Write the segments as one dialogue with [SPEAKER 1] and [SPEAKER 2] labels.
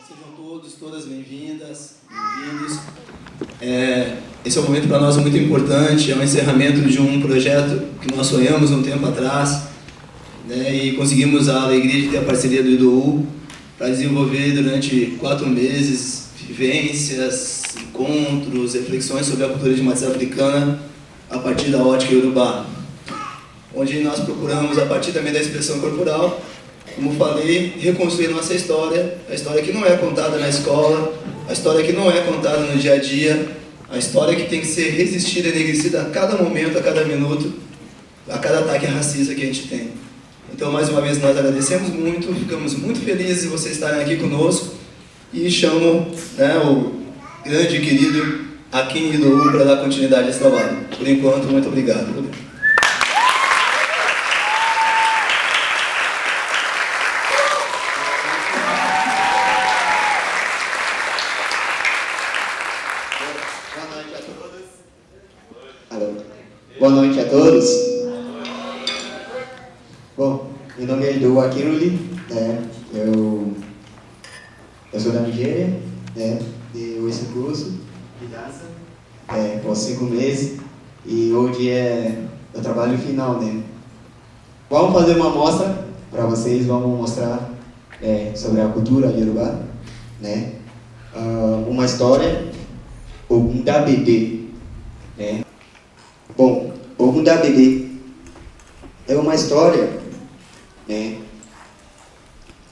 [SPEAKER 1] Sejam todos, todas bem-vindas, bem-vindos. Esse é um momento para nós muito importante, é o encerramento de um projeto que nós sonhamos um tempo atrás, né, e conseguimos a alegria de ter a parceria do IDOU para desenvolver durante 4 meses vivências, encontros, reflexões sobre a cultura de matriz africana a partir da ótica iorubá, onde nós procuramos, a partir também da expressão corporal, como falei, reconstruir nossa história, a história que não é contada na escola, a história que não é contada no dia a dia, a história que tem que ser resistida e enegrecida a cada momento, a cada minuto, a cada ataque racista que a gente tem. Então, mais uma vez, nós agradecemos muito, ficamos muito felizes de vocês estarem aqui conosco e chamo, né, o grande e querido Akin Idou para dar continuidade a esse trabalho. Por enquanto, muito obrigado.
[SPEAKER 2] Boa noite a todos. Bom, meu nome é Idou Akinruli, né? Eu sou da Nigéria, né? Dei esse curso de dança por 5 meses e hoje é o trabalho final, né? Vamos fazer uma mostra para vocês, vamos mostrar sobre a cultura iorubá, né? Uma história, o Gundabede, né? Bom, o Gundabede é uma história, né,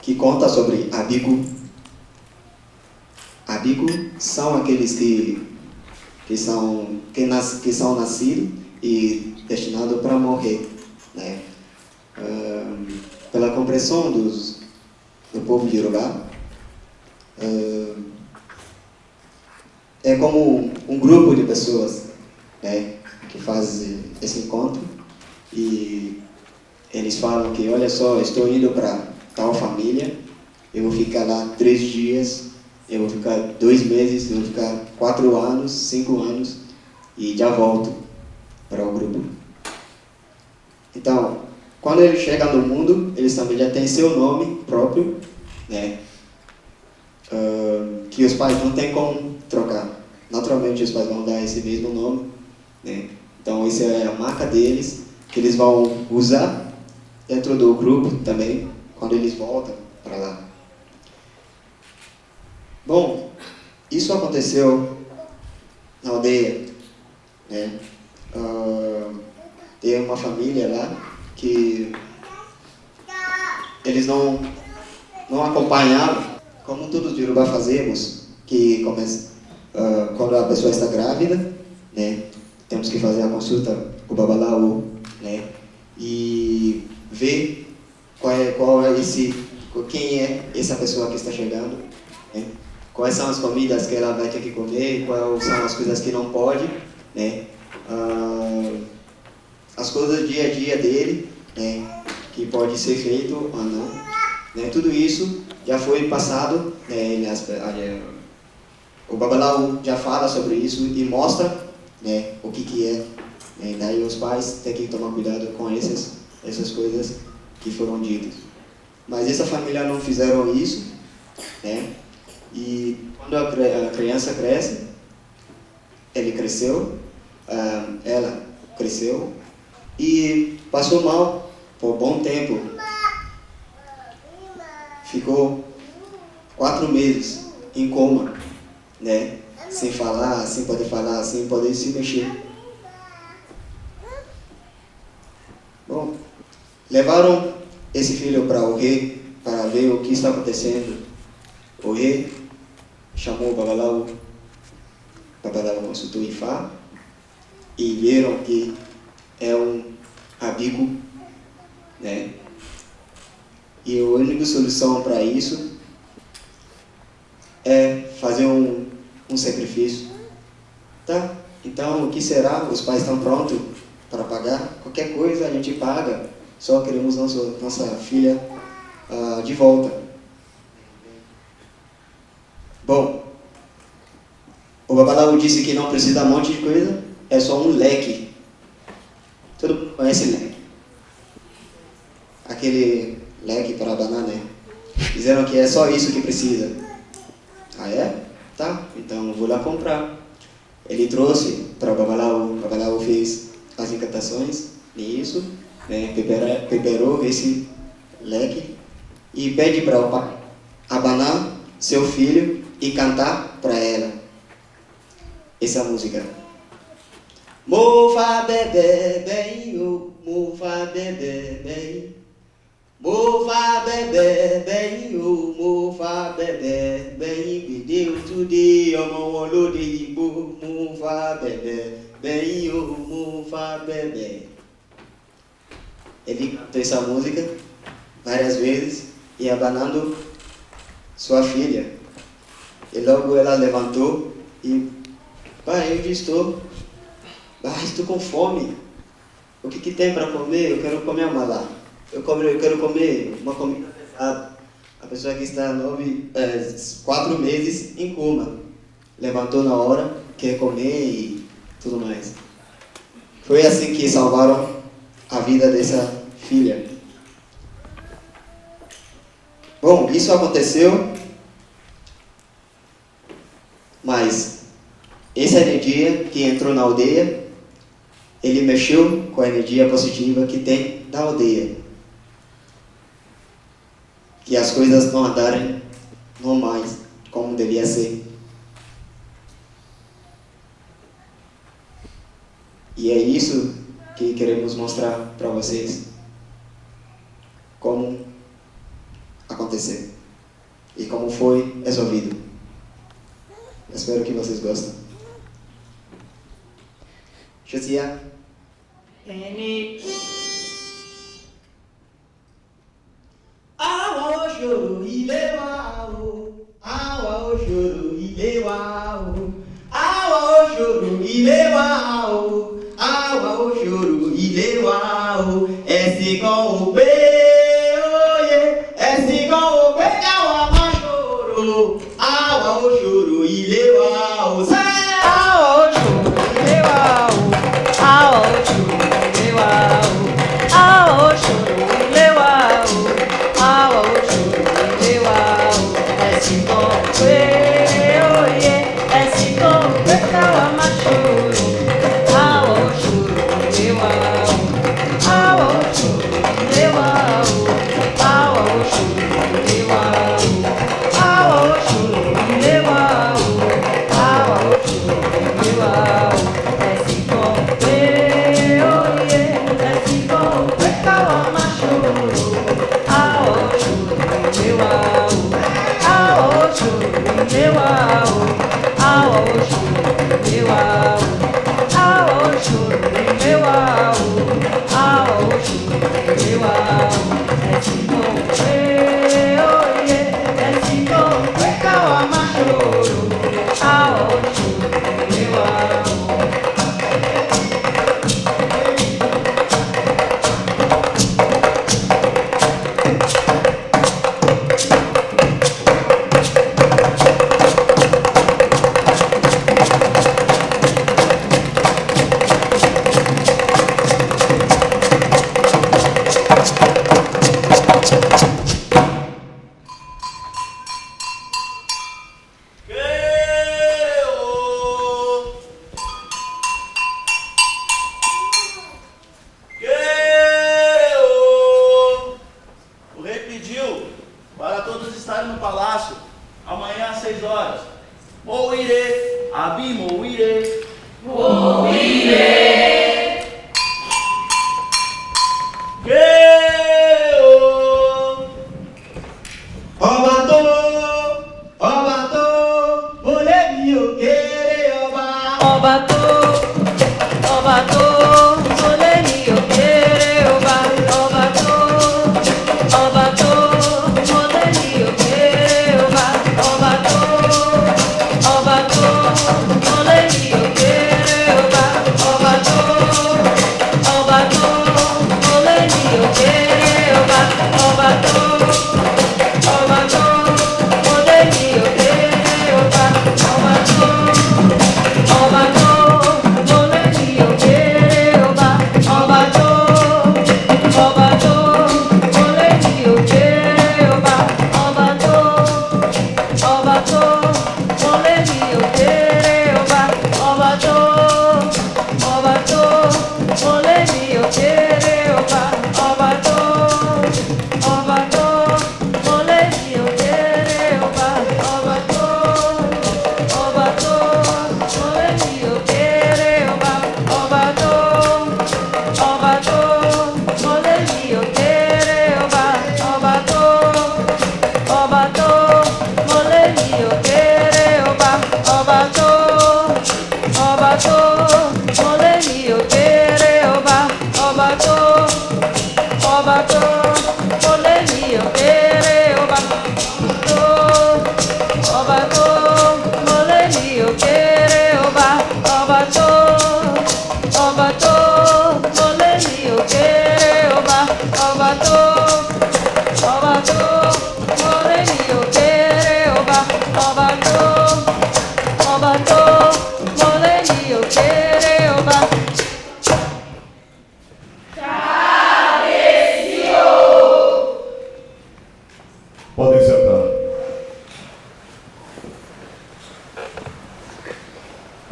[SPEAKER 2] que conta sobre Abiku. Abiku são aqueles que são nascidos e destinados para morrer, né? Pela compreensão do povo de Iorubá, é como um grupo de pessoas, né, que faz esse encontro e eles falam que, olha só, estou indo para tal família, eu vou ficar lá 3 dias, eu vou ficar 2 meses, eu vou ficar 4 anos, 5 anos e já volto para o grupo. Então, quando eles chegam no mundo, eles também já têm seu nome próprio, né, que os pais não têm como trocar. Naturalmente, os pais vão dar esse mesmo nome, né? Então, essa é a marca deles, que eles vão usar dentro do grupo também, quando eles voltam para lá. Bom, isso aconteceu na aldeia, né? Tem uma família lá que eles não acompanhavam, como todos de Iorubá fazemos, que quando a pessoa está grávida, né, temos que fazer a consulta com o babalaô, né, e ver quem é essa pessoa que está chegando, né, quais são as comidas que ela vai ter que comer, quais são as coisas que não pode, né, as coisas do dia a dia dele, né, que pode ser feito ou não, né, tudo isso já foi passado, né, o babalaô já fala sobre isso e mostra, né, o que é, né, daí os pais têm que tomar cuidado com essas coisas que foram ditas. Mas essa família não fizeram isso, né, e quando a criança cresce, ela cresceu e passou mal por bom tempo. Ficou 4 meses em coma, né? Sem falar, sem poder falar, sem poder se mexer. Bom, levaram esse filho para o rei para ver o que está acontecendo. O rei chamou o babalaô consultou Ifá e viram que é um Abiku, né? E a única solução para isso é fazer um sacrifício. Tá? Então, o que será? Os pais estão prontos para pagar? Qualquer coisa a gente paga. Só queremos nossa filha de volta. Bom, o babalaô disse que não precisa de um monte de coisa. É só um leque. Todo mundo conhece leque. Aquele leque para banana, né? Disseram que é só isso que precisa. Ah, é? Tá, então eu vou lá comprar. Ele trouxe para o Babalau fez as encantações nisso, né? Preparou esse leque e pede para o pai abanar seu filho e cantar para ela essa música. Mova bebê bem, mova bebê bem, mova bebê bem, mova bebê bem, pediu tudo, ọmọ wọn lóde ìgbò, mova bebê bem, mova bebê. Ele cantou essa música várias vezes e abanando sua filha. E logo ela levantou e, pai, onde estou? Estou com fome. O que tem para comer? Eu quero comer amalá. Eu quero comer uma comida pesada. A pessoa que está 4 meses em coma. Levantou na hora, quer comer e tudo mais. Foi assim que salvaram a vida dessa filha. Bom, isso aconteceu, mas essa energia que entrou na aldeia, ele mexeu com a energia positiva que tem na aldeia. Que as coisas não andarem normais, como devia ser. E é isso que queremos mostrar para vocês. Como aconteceu. E como foi resolvido. Espero que vocês gostem. Josia. Awa oṣoro ilé wa o, awa oṣoro ilé wa o, awa oṣoro ilé wa o, awa oṣoro ilé wa o, ẹ̀sìn kan ò pé óyè, ẹ̀sìn kan ò pé káwa má ṣòro, awa oṣoro ilé wa o, sẹ́.
[SPEAKER 3] Awa oṣoro ilé wa o, awa oṣoro ilé wa o, awa oṣoro ilé wa o, awa oṣoro ilé wa o, ẹ̀sìn kan pé óyè, ẹ̀sìn kan pé káwa má ṣòro, awa oṣoro ilé wa o, awa oṣoro ilé wa o, awa oṣoro ilé wa o, awa oṣoro ilé wa o, awa oṣoro ilé wa o, ẹ̀sìn kan pé óyè, ẹ̀sìn kan pé káwa má ṣòro, awa oṣoro ilé wa o, awa oṣoro ilé wa o, awa oṣoro ilé wa o, awa oṣoro ilé wa o, awa oṣoro ilé wa o, ẹ̀sìn kan pé óyè, ẹ̀sìn kan pé káwa má ṣòro, awa oṣoro ilé wa o.
[SPEAKER 4] O rei pediu para todos estarem no palácio amanhã às 6 horas. Moirê, Abi Moirê.
[SPEAKER 2] Ọba tó, mo lé mi ò kéré ọba.
[SPEAKER 3] Ọba tó, mo lé ní òkèrè ọba. Ọba tó, mo lé ní òkèrè ọba. Ọba tó, mo lé ní òkèrè ọba. Ọba tó.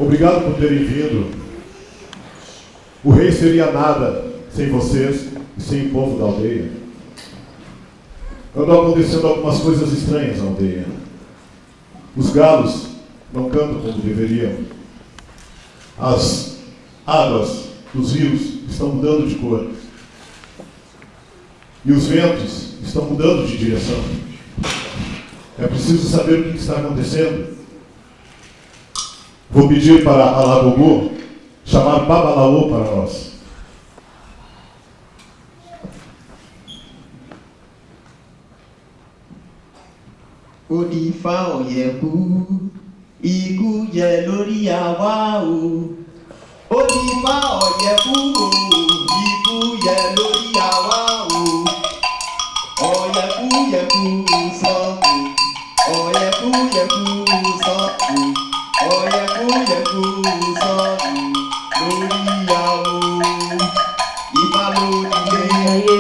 [SPEAKER 5] Obrigado por terem vindo. O rei seria nada sem vocês e sem o povo da aldeia. Andam acontecendo algumas coisas estranhas na aldeia. Os galos não cantam como deveriam. As águas dos rios estão mudando de cor. E os ventos estão mudando de direção. É preciso saber o que está acontecendo. Vou pedir para Alagogu chamar Babalaô para nós.
[SPEAKER 2] Onífá ọ̀yẹ̀kú, ikú jẹ lórí àwa o. Onífá ọ̀yẹ̀kú o, ikú jẹ lórí àwa o. Ọ̀yẹ̀kú yẹ̀kú sọ́kù, ọ̀yẹ̀kú yẹ̀kú sọ́kù, ọ̀yẹ̀kú yẹ̀kú sọ́kù lórí àwo. Ifá ló nílé
[SPEAKER 3] ayé,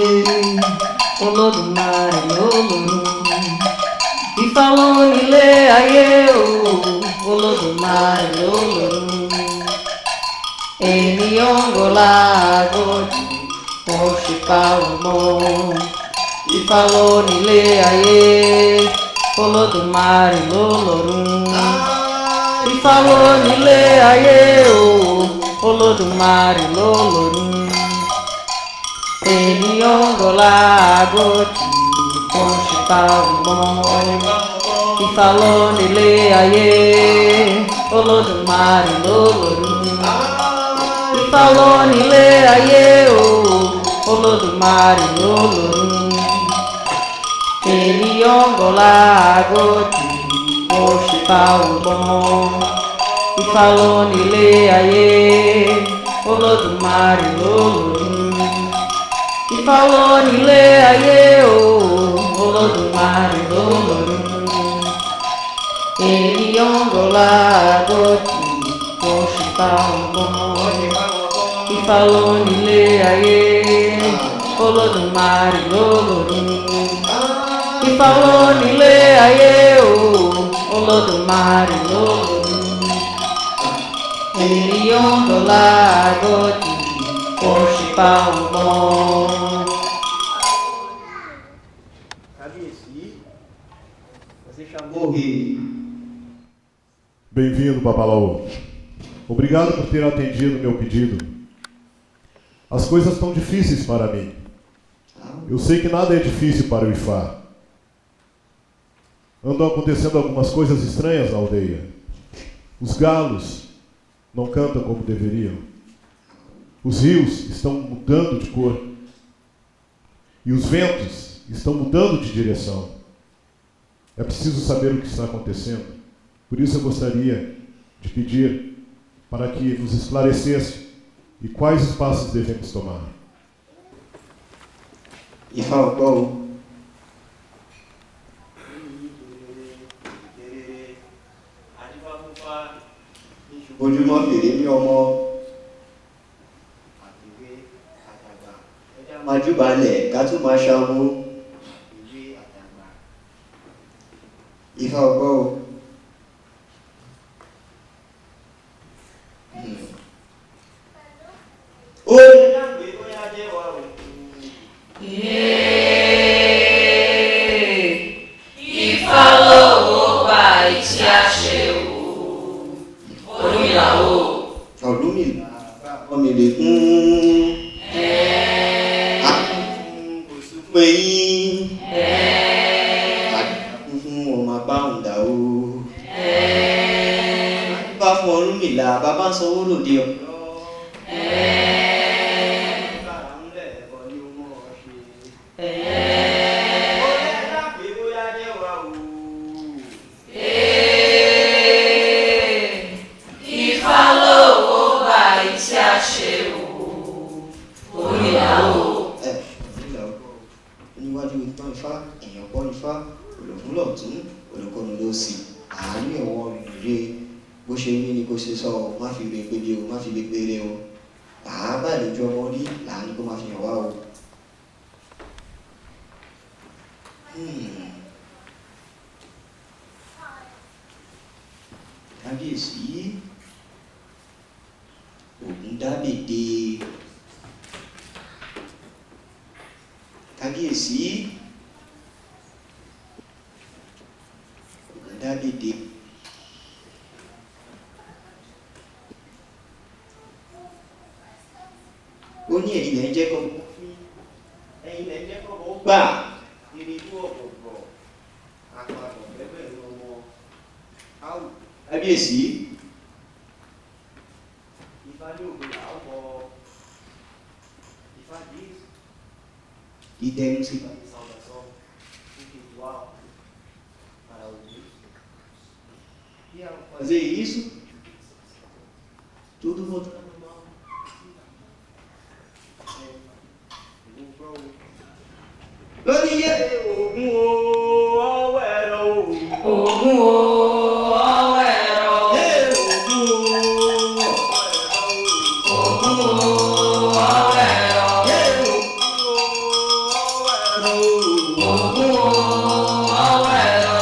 [SPEAKER 3] Olódùmarè lólórun. Ifá ló nílé ayé o, Olódùmarè lólórun. Ènìyàn ń gọlá àgọ́jù, wọ́n ṣe pa ọmọ. Ifá ló nílé ayé, Olódùmarè lólórun. Ifá ló nílé ayé o, Olódùmarè lólórun. Ènìyàn ń gọlá àgọ́jù, wọ́n ṣe pa ọmọ. Ifá ló nílé ayé, Olódùmarè lólórun. Ifá ló nílé ayé o, Olódùmarè lólórun. Ènìyàn ń gọlá àgọ́jù, wọ́n ṣe pa ọmọ. Ifá ló nílé ayé, Olódùmarè lólórun. Ifá ló nílé ayé o, Olódùmarè lólórun. Ènìyàn ń gọlá àgọ́jù, wọ́n ṣe pa ọmọ. Ifá ló nílé ayé, Olódùmarè lólórun. Ifá ló nílé ayé o, Olódùmarè lólórun. Ènìyàn ń gọlá àgọ́jù, wọ́n ṣe pa ọmọ.
[SPEAKER 2] Você chamou o rei.
[SPEAKER 5] Bem-vindo, Babalaô. Obrigado por ter atendido meu pedido. As coisas estão difíceis para mim. Eu sei que nada é difícil para o Ifá. Andam acontecendo algumas coisas estranhas na aldeia. Os galos não cantam como deveriam. Os rios estão mudando de cor. E os ventos estão mudando de direção. É preciso saber o que está acontecendo. Por isso eu gostaria de pedir para que nos esclarecesse e quais os passos devemos tomar.
[SPEAKER 2] Ifá ọgbọ́ o ojúmọ́ fèrè ní ọmọ máa júbalẹ̀ ká tún máa ṣàmú. Ifá ọgbọ́ o. Ó ní lápé bóyá jẹ́ wa o.
[SPEAKER 3] Ifá lówó bá ìtí àṣẹ o, Ọ̀rúnmìlà o.
[SPEAKER 2] Ọ̀rúnmìlà ọmọ èdè kò sí fún eyín àdìkún fún ọmọ apáhùndà o. Bá fún Ọ̀rúnmìlà bàbá ń sanwó lòdì ọ̀. Níwájú ìtàn Ifá, èèyàn gbọ́ Ifá, olùfún lọ̀tún, olùkọ́nu ló sì. Àárín ẹ̀wọ̀n rere bó ṣe rí ni kò ṣe sọ ọ, má fi gbé pébi o, má fi gbé péré o. Làá bá lójú ọmọ rí, làá ní kó má fi hàn wá o. Kábíyèsí, kábíyèsí dábìdì ó ní ẹ̀yin lẹ́ ń jẹ́ kọ́ ẹ̀yin lẹ́ ń jẹ́ kọ́ bọ́ gbà ìrìnjú ọ̀pọ̀pọ̀ àpapọ̀ bẹ́ẹ̀ lọ́wọ́ kábíyèsí Ifá ní òwe làwọn Ifá diz e temos que fazer saudação espiritual para o Deus. E ao fazer isso, tudo volta ao normal. Lónìí Ògún o, ọwọ́ ẹ̀rọ o.
[SPEAKER 3] Ògún o, ọwọ́ ẹ̀rọ.
[SPEAKER 2] Ògún o,
[SPEAKER 3] Ògún o, ọwọ́ ẹ̀rọ. Ògún o, ọwọ́ ẹ̀rọ. Ògún o, ọwọ́ ẹ̀rọ.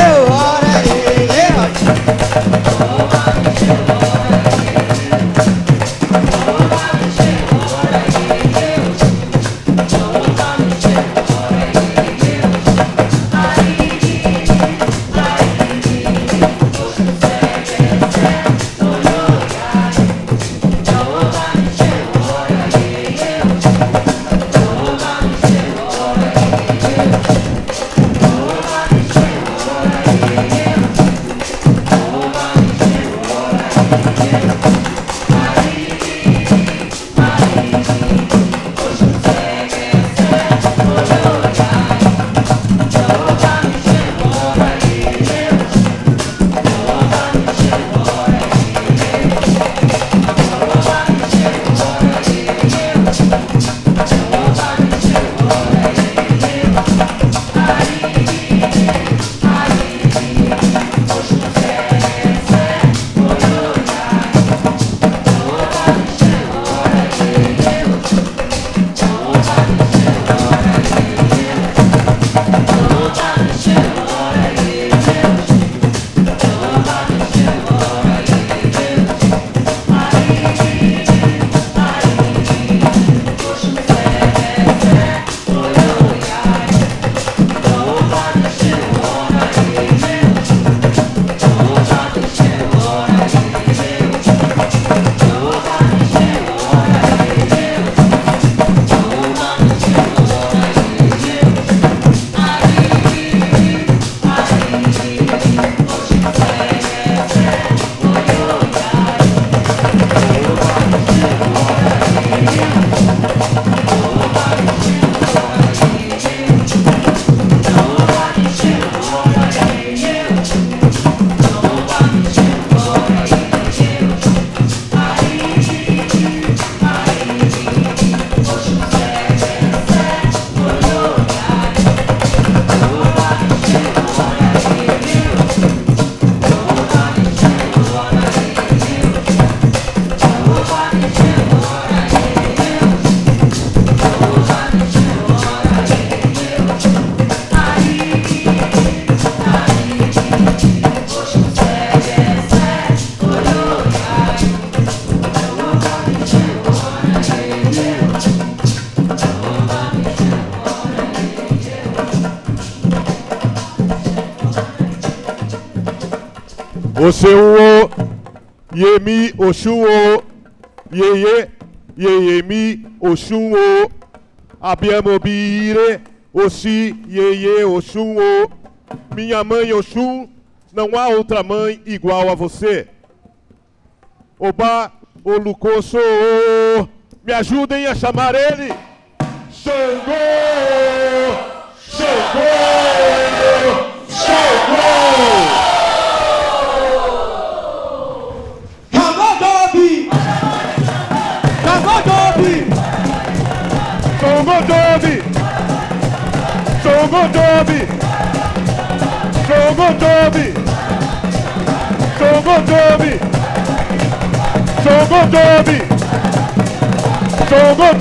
[SPEAKER 5] Oseu Yemi Oshun Yeyemi Oshun Abiamo Bire Oxi Yeye Oxum minha mãe Oxum, não há outra mãe igual a você. Oba Olucoso, me ajudem a chamar ele. Xangô! Xangô! Xangô! Songodobi! Songodobi! Songodobi! Songodobi! Songodobi!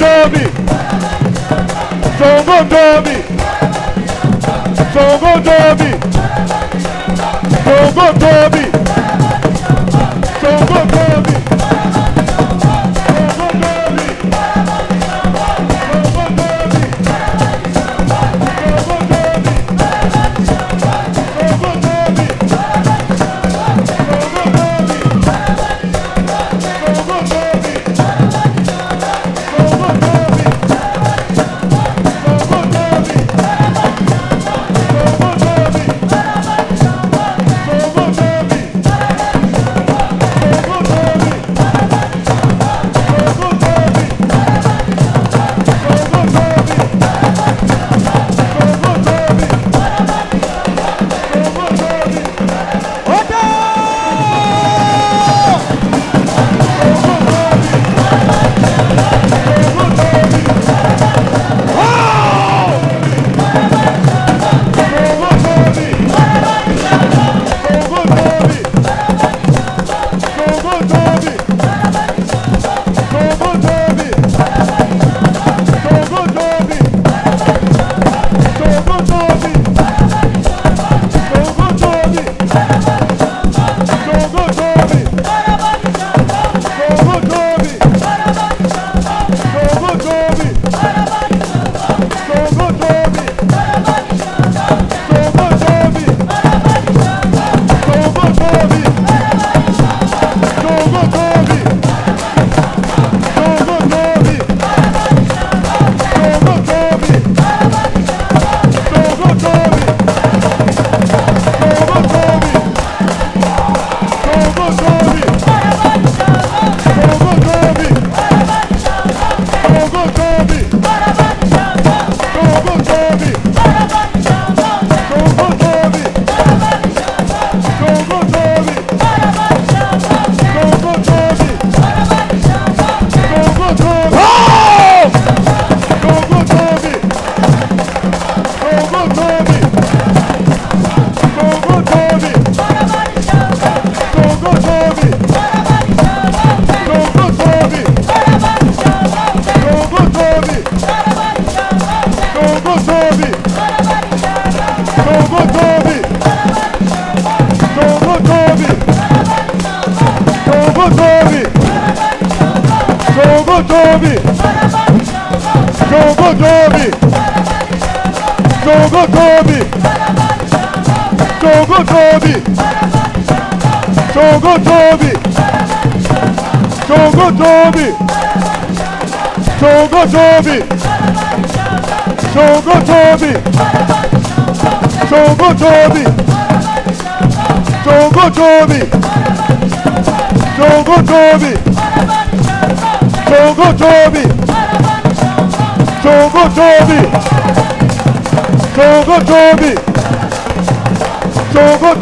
[SPEAKER 5] Songodobi!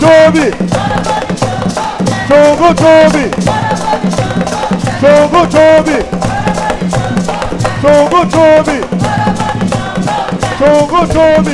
[SPEAKER 5] Songodobi! Songodobi! Songodobi! Songodobi!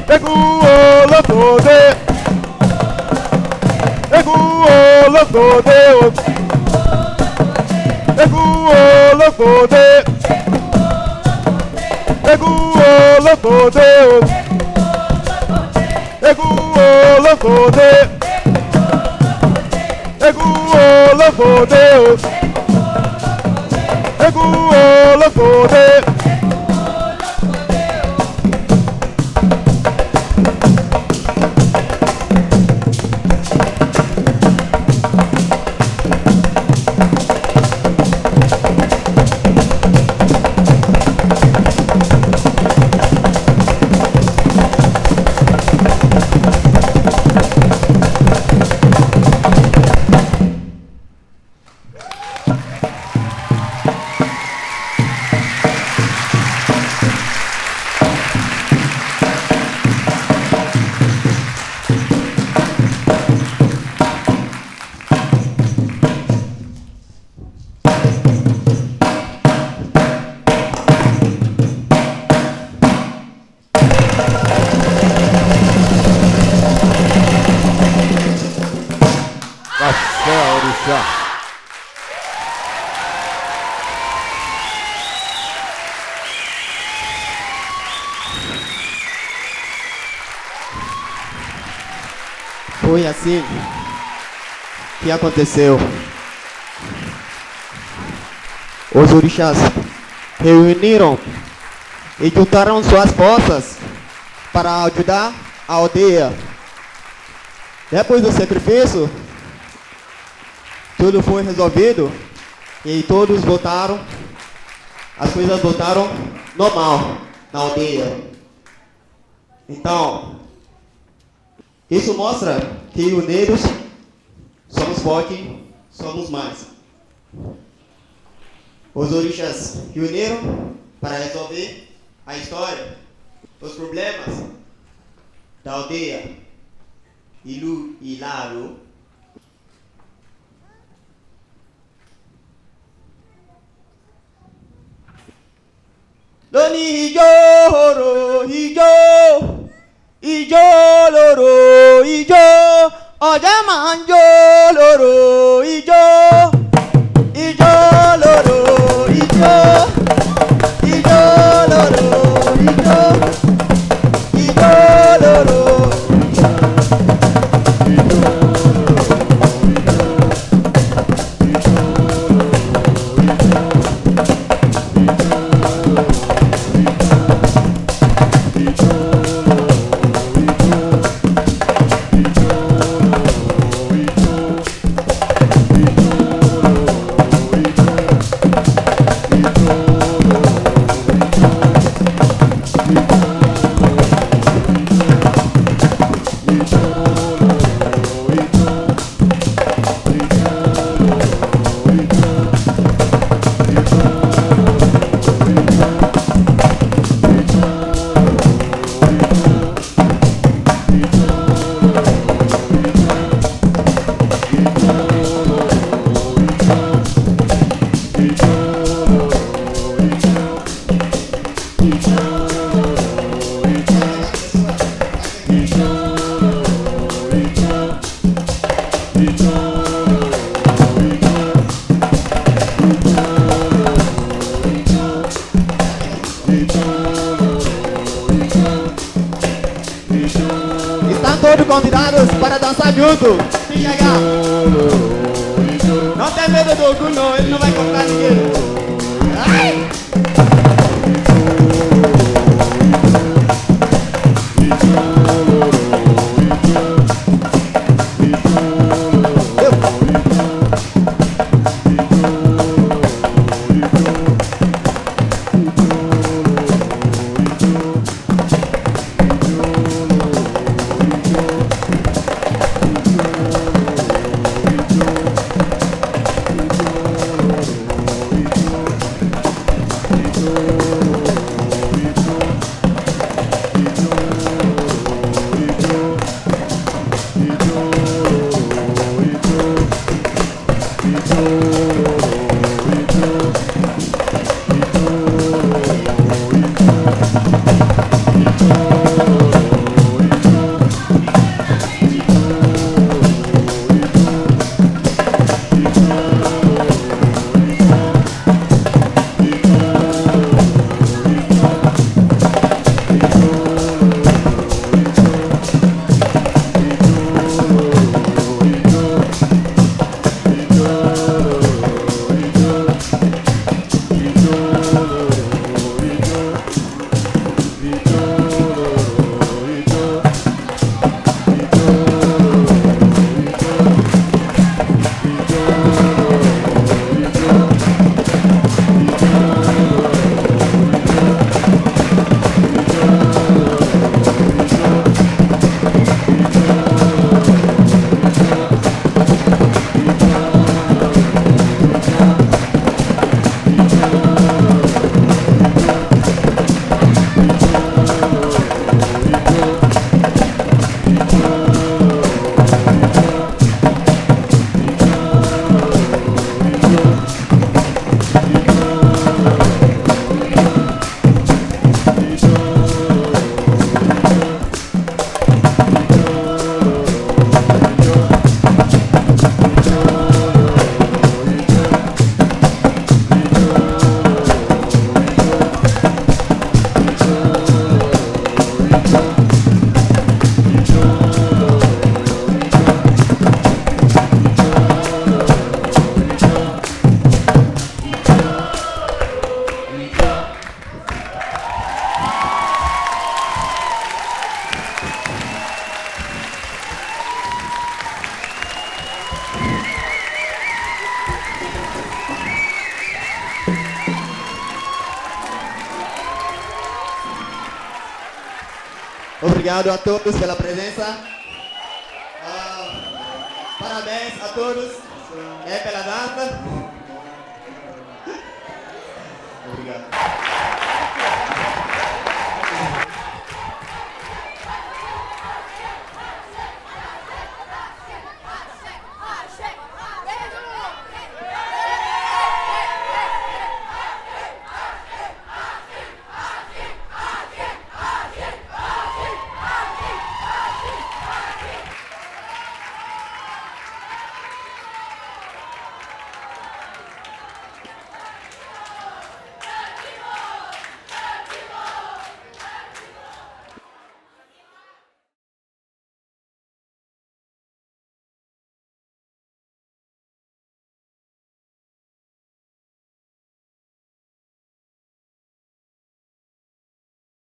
[SPEAKER 5] Pegou olotode. Egu olotode. Egu olotode. Egu olotode. Egu olotode. Egu olotode. Egu olotode.
[SPEAKER 6] Foi assim que aconteceu. Os orixás reuniram e juntaram suas forças para ajudar a aldeia. Depois do sacrifício, tudo foi resolvido e todos voltaram, as coisas voltaram normal na aldeia. Então, isso mostra que unidos somos fortes, somos mais. Os orixás reuniram para resolver a história, os problemas da aldeia Ilu e Laro. Doni ijo, ijo, ijo loro, ijo, ọjà máa ń jó loro, ijo, ijo loro, ijo, ijo loro, ijo, ijo loro. Estão todos convidados para dançar junto. Se chegar. Não tem medo do orgulho, não. Ele não vai comprar ninguém. Ai! Obrigado a todos pela presença. Parabéns a todos pela dança. Obrigado.